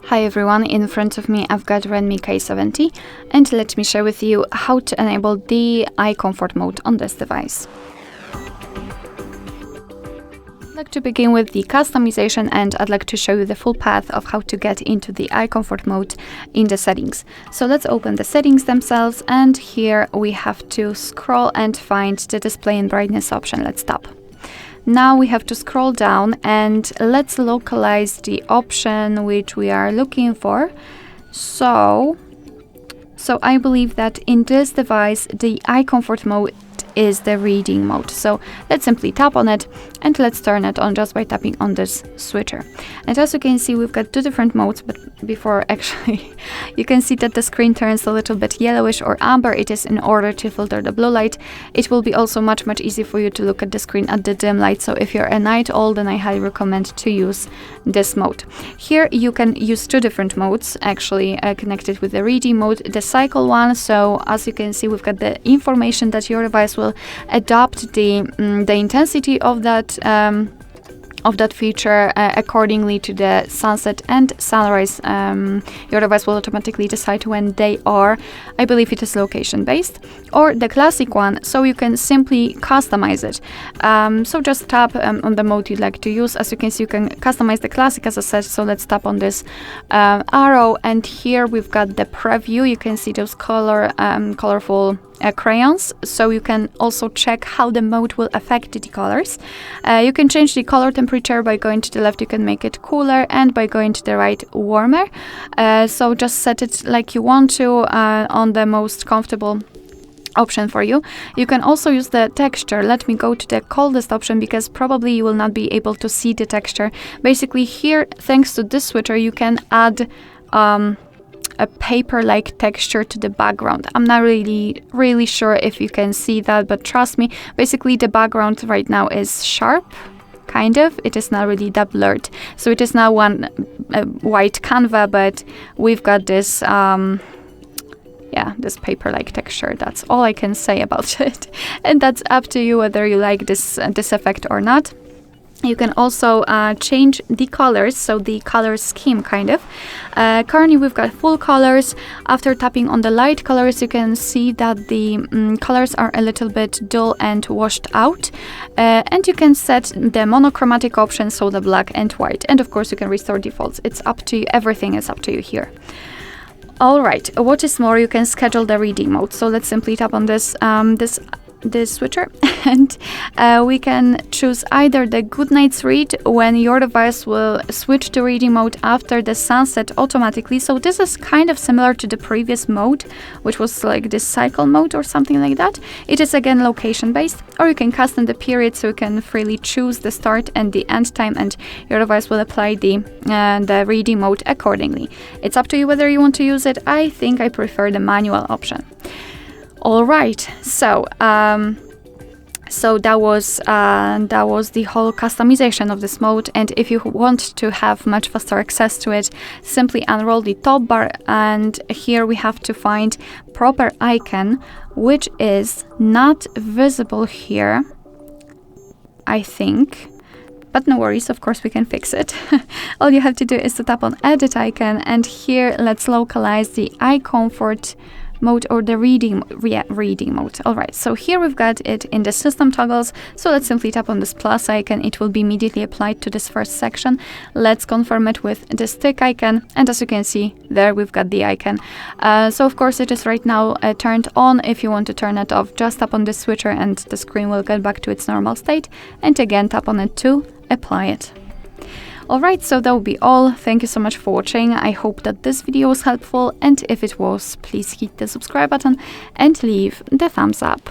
Hi everyone, in front of me I've got Redmi K70 and let me share with you how to enable the eye comfort mode on this device. I'd like to begin with the customization and I'd like to show you the full path of how to get into the eye comfort mode in the settings. So let's open the settings themselves, and here we have to scroll and find the display and brightness option. Let's tap. Now we have to scroll down and let's localize the option which we are looking for. So I believe that in this device the eye comfort mode is the reading mode. So let's simply tap on it and let's turn it on just by tapping on this switcher. And as you can see, we've got two different modes, but before actually you can see that the screen turns a little bit yellowish or amber. It is in order to filter the blue light. It will be also much easier for you to look at the screen at the dim light. So if you're a night owl, then I highly recommend to use this mode. Here you can use two different modes actually connected with the reading mode, the cycle one. So as you can see, we've got the information that your device will adapt the intensity of that feature accordingly to the sunset and sunrise. Your device will automatically decide when they are. I believe it is location based, or the classic one, so you can simply customize it. So just tap on the mode you'd like to use. As you can see, you can customize the classic, as I said. So let's tap on this arrow, and here we've got the preview. You can see those colorful crayons, so you can also check how the mode will affect the colors. You can change the color temperature. By going to the left you can make it cooler, and by going to the right, warmer. So just set it like you want to on the most comfortable option for you. You can also use the texture. Let me go to the coldest option because probably you will not be able to see the texture. Basically here, thanks to this switcher, you can add a paper-like texture to the background. I'm not really sure if you can see that, but trust me, basically the background right now is sharp, kind of. It is not really that blurred. So it is now one white canva, but we've got this this paper-like texture. That's all I can say about it. And that's up to you whether you like this effect or not. You can also change the colors, so the color scheme kind of. Currently we've got full colors. After tapping on the light colors, you can see that the colors are a little bit dull and washed out. And you can set the monochromatic option, so the black and white. And of course you can restore defaults. It's up to you. Everything is up to you here. Alright, what is more, you can schedule the reading mode. So let's simply tap on this switcher and we can choose either the good night's read, when your device will switch to reading mode after the sunset automatically. So this is kind of similar to the previous mode, which was like this cycle mode or something like that. It is again location based, or you can custom the period, so you can freely choose the start and the end time, and your device will apply the reading mode accordingly. It's up to you whether you want to use it. I think I prefer the manual option. All right, so that was the whole customization of this mode. And if you want to have much faster access to it, simply unroll the top bar, and here we have to find proper icon, which is not visible here, I think. But no worries, of course we can fix it. All you have to do is to tap on edit icon, and here let's localize the eye comfort mode, or the reading mode. All right, so here we've got it in the system toggles. So let's simply tap on this plus icon. It will be immediately applied to this first section. Let's confirm it with the stick icon, and as you can see there, we've got the icon. So of course it is right now turned on. If you want to turn it off, just tap on this switcher and the screen will get back to its normal state, and again tap on it to apply it. Alright, so that will be all. Thank you so much for watching. I hope that this video was helpful, and if it was, please hit the subscribe button and leave the thumbs up.